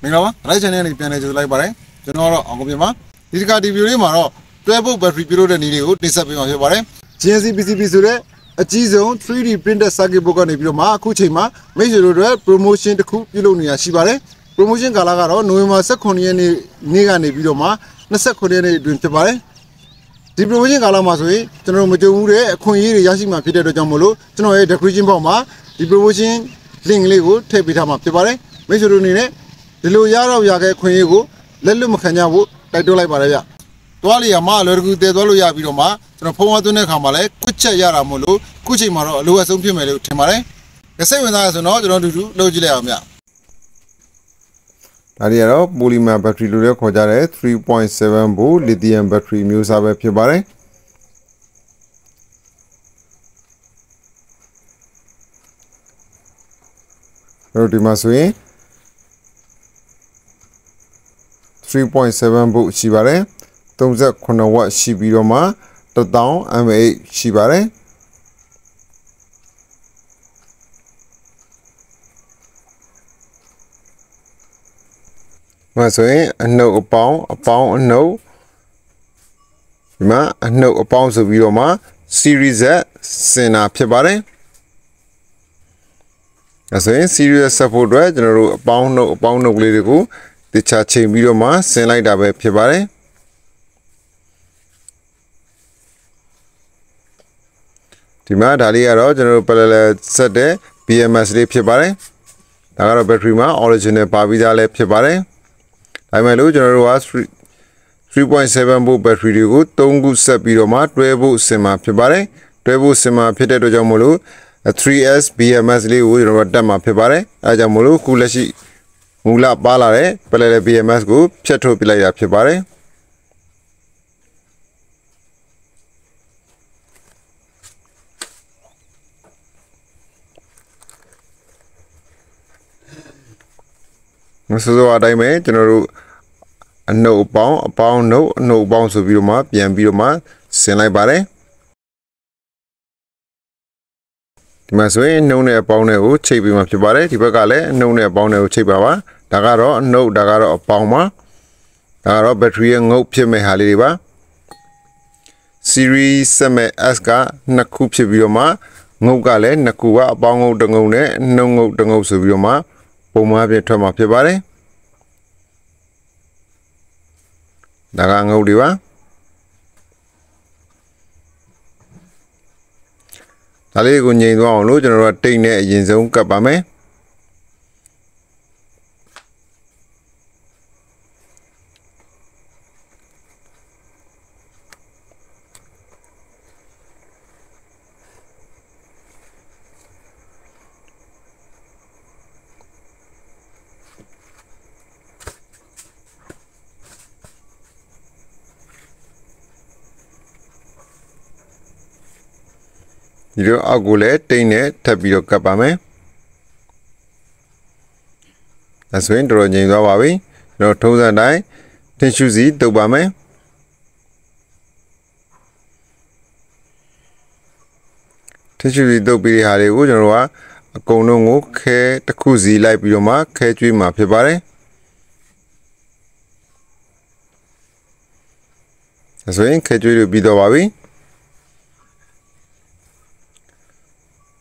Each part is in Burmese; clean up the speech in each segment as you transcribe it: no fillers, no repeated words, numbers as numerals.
Mingawa, right and any piano like Bare, General Angopima. This got the beauty maro, 12 battery period and you disappear on your bare. JLCPCB Sure, a G-Zone 3D printer Saki book on Ibroma, Kuchima, major promotion the Coop Pilonia Shibare, promotion Galagaro, Noema Sakonian Niga Nebidoma, Nasakonian Duntebare. The promotion Galamasui, General Majure, Kuni Yashima Peter Jamolo, General the Christian Boma, the promotion Ling Lego, tape it up the bare, Major Runine, the Luyara Yaga Kunigo, Lelu Makanyabu, Taitola Baraya. Tuali Yama, Lurgu de Doluya Bidoma, Poma Dune Kamale, Kucha Yaramolo, Kuchimaro, Luasum Pimelu Timare. The same as an order to do Logilamia. Ariero, Bulima battery Luria Kojare, 3.7 Bu, lithium battery Musa Pibare. Rotimasui 3.7 Bu Shibare, Tomza Konawa Shibiroma, the down MA Shibare. Masui, a no a pound, no. Ma, a no a pound of Viroma, Series Z, Sena Pibare. As a serious support, general a pound of Lyrico, the Chache Viroma, Sena Dabe Pibare. Tima Dalia, general Palala Sade, PMS Le Pibare. Tagara battery ma, original Pavida Le Pibare. I may lose general was 3.7 book battery good, Tongu Sapiroma, Trebu Sema Pibare, Trebu Sema Piteto Jamulu, a 3S BMS Lee with Dama Pibare, Ajamulu, Kulashi Mula Balare, Palale BMS group, Chetro Pilaya Pibare. So what I made, general. No pound, no bounce of Viroma, Biroma, Senai Bare. Timasway, no near Powneo, Chapim of Chibare, Tipacale, no near Powneo Chipava, Dagaro, no Dagaro of Palma, Dagaro battery and no Pime Haliva. Series Seme Aska, Nakup Viroma, no Gale, Nakua, Bongo Dangone, no Dangos of Viroma, Poma Vietoma Pibare. Dagang Odiva Tali Gunjay Wano, General Tain Jinzon Kapame You are good, Taine, Tabio Kapame. That's when to Roger Wabi, no toes and I, Tishuzi, Tobame. Tishuzi Dobi Hale Ujanwa, a Kono, Ke, Takuzi, like Bioma, Ketri Mapibare. That's when Ketri Bidowabi.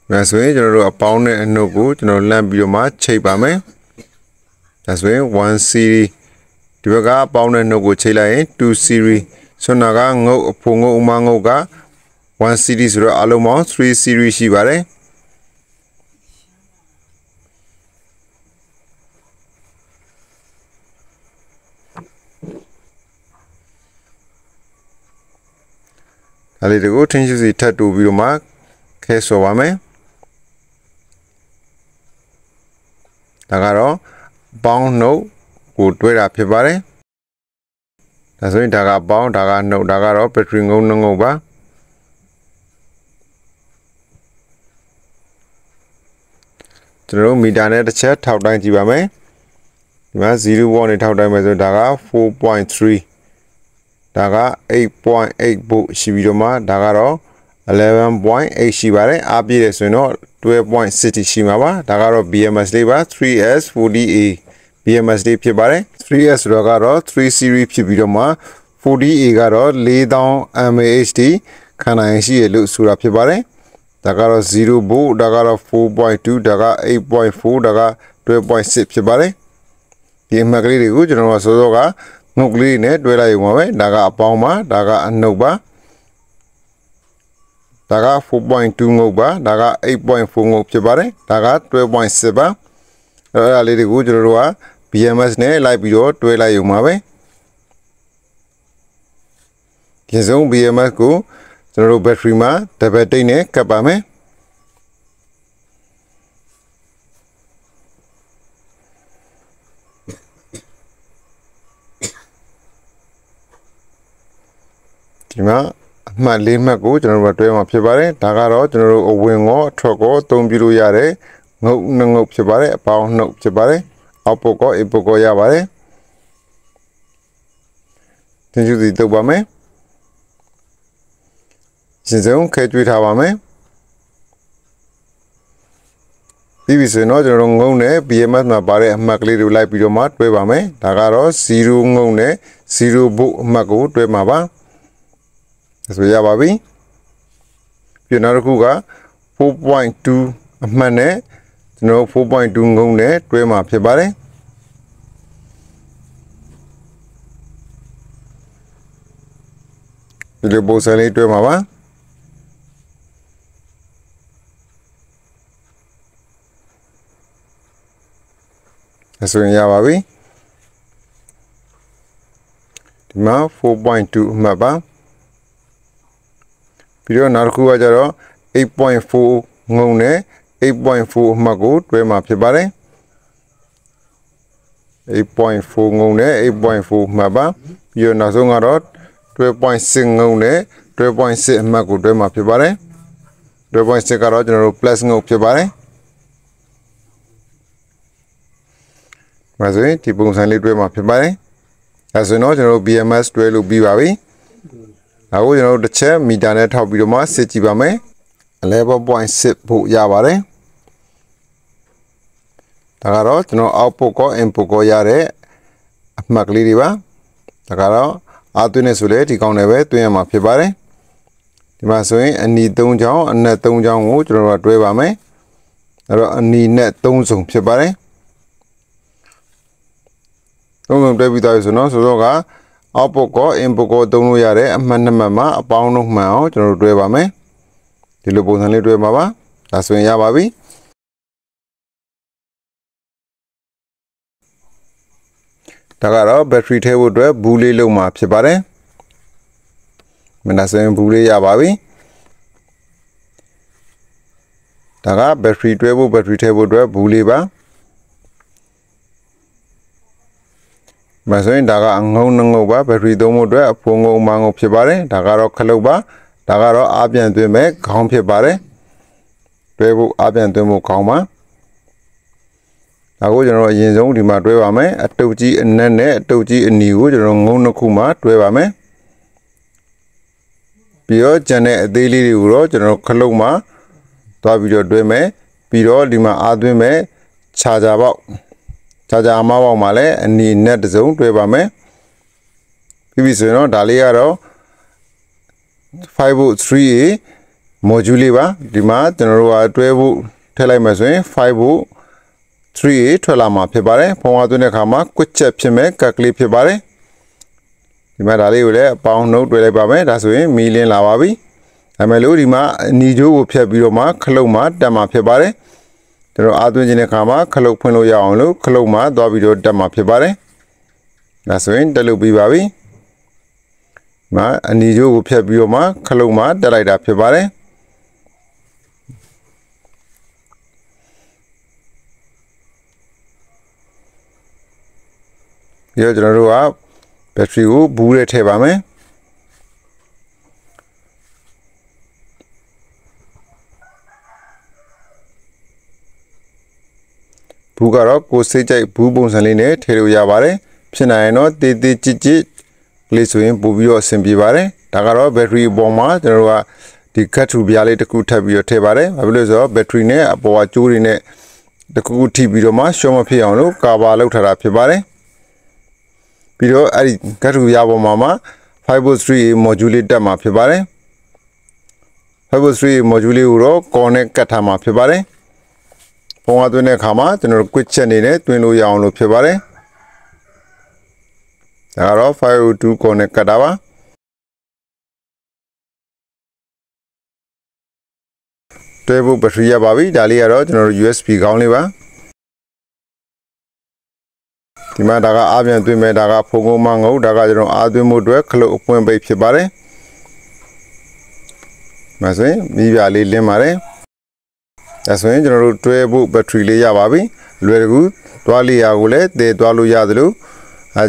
That's why general a pound and no good, general lamp bioma, chapame. That's why 1 series. Tivaga pound and no good chela, 2 series. So naga no pongo umangoga, 1 series aloma, 3 series shibare. A little good things is tattoo bioma, case of ame. Dagaro, bound no, good way up your body. That's why Daga bound, Daga no, Dagaro, Petring Onova. General Midane the chat, how 90 Bame. 0.1 it how diameter Daga 4.3. Daga 8.8 book Shibidoma, Dagaro 11.8 Shibare, Abi, so no 12.6 Shimaba, Dagaro BMS Leva 3S 40A, BMS တွေဖြစ်ပါတယ် 3S တော့ကတော့3 series ဖြစ်ပြီးတော့မှ 40A ကတော့4000 mAh တိခံနိုင်ရှိရလို့ဆိုတာဖြစ်ပါတယ်ဒါကတော့0 volt ဒါကတော့ 4.2 ဒါက 8.4 ဒါက 12.6 ဖြစ်ပါတယ်ဒီအမှတ်ကလေးတွေကိုကျွန်တော်တို့စောစောကငုတ်ကလေးနဲ့တွဲလိုက်ရုံပါပဲဒါကအပေါင်းပါဒါကအနှုတ်ပါဒါက 4.2 ငုတ်ပါဒါက 8.4 ငုတ်ဖြစ်ပါတယ်ဒါက 12.6 ပါအဲ့ဒါလေးတွေကိုကျွန်တော်တို့က BMS နဲ့လိုက်ပြီးတော့တွဲလိုက်ရုံပါပဲဒီဆုံး BMS ကိုကျွန်တော်တို့ battery မှာ double tick နဲ့ကပ်ပါမယ်ဒီမှာအမှတ်၄မှတ်ကိုကျွန်တော်တို့တွဲမှာဖြစ်ပါတယ်ဒါကတော့ကျွန်တော်တို့အဝင်ရောအထွက်ရောအသုံးပြုလို့ရတယ်ငုတ်နှငုတ်ဖြစ်ပါတယ်အပေါင်းနှုတ်ဖြစ်ပါတယ်အောက်ပုတ်ကောအပုတ်ကောရပါတယ်သင်ယူစီတုပ်ပါမယ်စဉ်စုံခဲကျွေးထားပါမယ်ပြီးပြီဆိုရင်တော့ကျွန်တော်တို့ငုံနဲ့ BMS မှာပါတဲ့အမှတ်ကလေးတွေလိုက်ပြီးတော့မှတွဲပါမယ်ဒါကတော့0ငုံနဲ့0 volt အမှတ်ကိုတွဲမှာပါဆိုရပါပြီပြန်နောက်တစ်ခုက 4.2 အမှတ်နဲ့ကျွန်တော် 4.2 ငုံနဲ့တွဲမှာဖြစ်ပါတယ်ဒီလိုပုံစံလေးတွဲမှာပါဆိုရင်ရပါပြီဒီမှာ 4.2 အမှတ်ပါပြီးတော့နောက်တစ်ခုကကျတော့ 8.4 ငုံနဲ့ 8.4 အမှတ်ကိုတွဲမှာဖြစ်ပါတယ် 8.4 ငုံနဲ့ 8.4 အမှတ်ပါပြီးတော့နောက်ဆုံးကတော့ 12.6 ငုံနဲ့ 12.6 အမှတ်ကိုတွဲမှာဖြစ်ပါတယ် 12.6 ကတော့ကျွန်တော်တို့ plus ငုံဖြစ်ပါတယ်ဒါဆိုရင်ဒီပုံစံလေးတွဲမှာဖြစ်ပါတယ်ဒါဆိုရင်တော့ကျွန်တော်တို့ BMS တွဲလို့ပြီးပါပြီဒါကိုကျွန်တော်တို့တစ်ချက်မီတာနဲ့ထောက်ပြီးတော့မှစစ်ကြည့်ပါမယ် 11.6 ဖို့ရပါတယ်ဒါကတော့ကျွန်တော် output ကော input ကောရတဲ့အမှတ်ကလေးတွေပါဒါကတော့အားသွင်းနေဆိုလေဒီကောင်းတယ်ပဲသွင်းရမှာဖြစ်ပါတယ်ဒီမှာဆိုရင်အနီ3ချောင်းအနက်3ချောင်းကိုကျွန်တော်တို့တွဲပါမယ်အဲ့တော့အနီနဲ့3စုံဖြစ်ပါတယ်သုံးစုံတွဲပြီးသားပြီဆိုတော့ဆိုတော့က output ကော input ကောသုံးလို့ရတဲ့အမှတ်နှစ်မှတ်မှာအပေါင်းတို့မှန်အောင်ကျွန်တော်တို့တွဲပါမယ်ဒီလိုပုံစံလေးတွဲပါပါဒါဆိုရင်ရပါပြီဒါကတော့ battery ထဲဖို့အတွက်ဘူးလေးလုံးမှာဖြစ်ပါတယ်မင်းဒါဆိုရင်ဘူးလေးရပါပြီဒါက battery တွဲဖို့ battery ထဲဖို့အတွက်ဘူးလေးပါမဆိုရင်ဒါကအငုံနှငုတ်ပါ battery သုံးဖို့အတွက်အဖိုးငုံအမငုံဖြစ်ပါတယ်ဒါကတော့ခလုတ်ပါဒါကတော့အားပြန်သွင်းမဲ့ခေါင်းဖြစ်ပါတယ်တွဲဖို့အားပြန်သွင်းဖို့ခေါင်းပါဒါကိုကျွန်တော်အရင်ဆုံးဒီမှာတွဲပါမယ်အတုပ်ကြီးအနက်နဲ့အတုပ်ကြီးအနီကိုကျွန်တော်ငုံနှစ်ခုမှာတွဲပါမယ်ပြီးတော့ကျန်တဲ့အသေးလေးတွေကိုတော့ကျွန်တော်ခလုတ်မှာသွားပြီးတော့တွဲမယ်ပြီးတော့ဒီမှာအားသွင်းမဲ့ခြားပေါက်ခြားအမပေါက်မှာလည်းအနီနဲ့တစ်စုံတွဲပါမယ်ပြီးပြီဆိုရင်တော့ဒါလေးကတော့5 volt 3A module လေးပါဒီမှာကျွန်တော်တို့ကတွဲဖို့ထည့်လိုက်မယ်ဆိုရင်5 volt 3A ထွက်လာမှာဖြစ်ပါတယ်ဖုံးအားသွင်းတဲ့အခါမှာကွက်ချက်ဖြစ်မဲ့ကတ်ကလေးဖြစ်ပါတယ်ဒီမှာဒါလေးကိုလည်းအပေါင်းနှုတ်တွဲလိုက်ပါမယ်ဒါဆိုရင်မီလင်းလာပါပြီဒါမဲ့လို့ဒီမှာအနီကျိုးကိုဖြတ်ပြီးတော့မှခလုတ်မှာတက်မှာဖြစ်ပါတယ်ကျွန်တော်အားသွင်းခြင်းတဲ့အခါမှာခလုတ်ဖွင့်လို့ရအောင်လို့ခလုတ်မှာသွားပြီးတော့တက်မှာဖြစ်ပါတယ်ဒါဆိုရင်တက်လို့ပြီးပါပြီမှာအနီကျိုးကိုဖြတ်ပြီးတော့မှခလုတ်မှာတက်လိုက်တာဖြစ်ပါတယ်ပြီးတော့ကျွန်တော်တို့ကဘက်ထရီကိုဘူးထဲထည့်ပါမယ်ဘူးကတော့ကိုစိတ်ကြိုက်ဘူးပုံစံလေးနဲ့ထည့်လို့ရပါတယ်ဖြစ်နိုင်ရင်တော့တေးသေးကြစ်ကြစ်လေးဆိုရင်ပို့ပြီးတော့အဆင်ပြေပါတယ်ဒါကတော့ဘက်ထရီအပေါ်မှာကျွန်တော်တို့ကဒီကတ်ထူပြားလေးတစ်ခုထပ်ပြီးတော့ထည့်ပါတယ်ဘာဖြစ်လို့လဲဆိုတော့ဘက်ထရီနဲ့အပေါ်ကကြိုးတွေနဲ့ တကူထိပြီးတော့မှရှော့မဖြစ်အောင်လို့ကာဘာလောက်ထားတာဖြစ်ပါတယ်ပြီးတော့အဲ့ဒီကတ်ထူရပေါ်မှာ503 module လေးတက်မှာဖြစ်ပါတယ်503 module လေးကိုတော့ connect ကတ်ထားမှာဖြစ်ပါတယ်ဖုန်းအသွင်းတဲ့အခါမှာကျွန်တော်တို့ quick check နေနဲ့တွင်းလို့ရအောင်လို့ဖြစ်ပါတယ်ဒါကတော့502 connect ကတ်တာပါတွဲဖို့ဘက်ထရီရပါပြီဒါလေးကတော့ကျွန်တော်တို့ USB ခေါင်းလေးပါဒီမှာဒါကအားပြန်သွင်းမဲ့ဒါကဖုန်းကုန်းမငုတ်ဒါကကျွန်တော်အားသွင်းမှုအတွက်ခလုတ်အပွင့်ပိတ်ဖြစ်ပါတယ်။ဒါဆိုရင်မိပြလေးလင်းပါတယ်။ဒါဆိုရင်ကျွန်တော်တို့တွဲဖို့ဘက်ထရီလေးရပါပြီ။လွယ်တကူသွားလေးရာကိုလည်းတည်သွားလို့ရသလို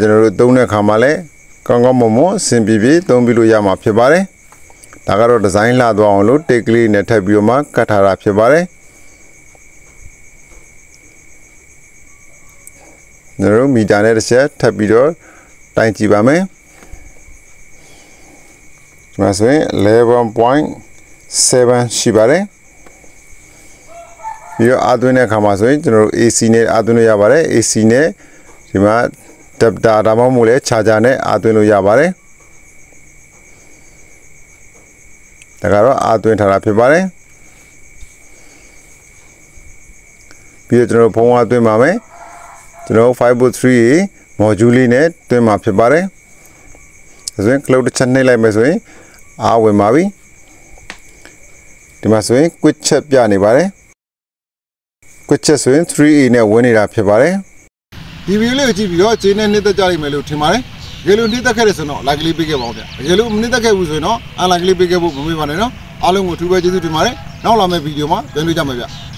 ကျွန်တော်တို့သုံးတဲ့အခါမှာလည်းကောင်းကောင်းမွန်မွန်အဆင်ပြေပြေသုံးပြီးလို့ရမှာဖြစ်ပါတယ်။ဒါကတော့ဒီဇိုင်းလှသွားအောင်လို့တိတ်ကလေးနဲ့ထပ်ပြီးတော့မှကတ်ထားတာဖြစ်ပါတယ်။ကျွန်တော်မီတာနဲ့တစ်ချက်ထပ်ပြီးတော့တိုင်းကြည့်ပါမယ်။ဒါဆိုရင် 11.7 ရှိပါတယ်။ပြီးတော့အားသွင်းတဲ့အခါမှာဆိုရင်ကျွန်တော်တို့ AC နဲ့အားသွင်းလို့ရပါတယ်။ AC နဲ့ဒီမှာ adapter ဒါမှမဟုတ်လဲ charger နဲ့အားသွင်းလို့ရပါတယ်။ဒါကတော့အားသွင်းထားတာဖြစ်ပါတယ်။ပြီးတော့ကျွန်တော်ဖုန်းအားသွင်းပါမယ်။ကျွန်တော်503 module လေးနဲ့တွင်းမှာဖြစ်ပါတယ်။ဒါဆိုရင် cloud တစ်ချက်နှိပ်လိုက်မယ်ဆိုရင်အားဝင်ပါပြီ။ဒီမှာဆိုရင် quick check ပြနေပါတယ်။ quick check ဆိုရင် 3A နဲ့ဝင်နေတာဖြစ်ပါတယ်။ဒီဗီဒီယိုလေးကိုကြည့်ပြီးတော့ခြေနဲ့နှိမ့်သက်ကြလိမ့်မယ်လို့ထင်ပါတယ်။ရေလိုနှိမ့်သက်ခဲ့တယ်ဆိုတော့ like လေးပေးခဲ့ပါဦးဗျ။ရေလိုမနှိမ့်သက်ခဲ့ဘူးဆိုရင်တော့ unlike လေးပေးခဲ့ဖို့မမေ့ပါနဲ့နော်။အားလုံးကိုထူးပဲကျေးဇူးတင်ပါတယ်။နောက်လာမယ့်ဗီဒီယိုမှာပြန်တွေ့ကြမယ်ဗျ။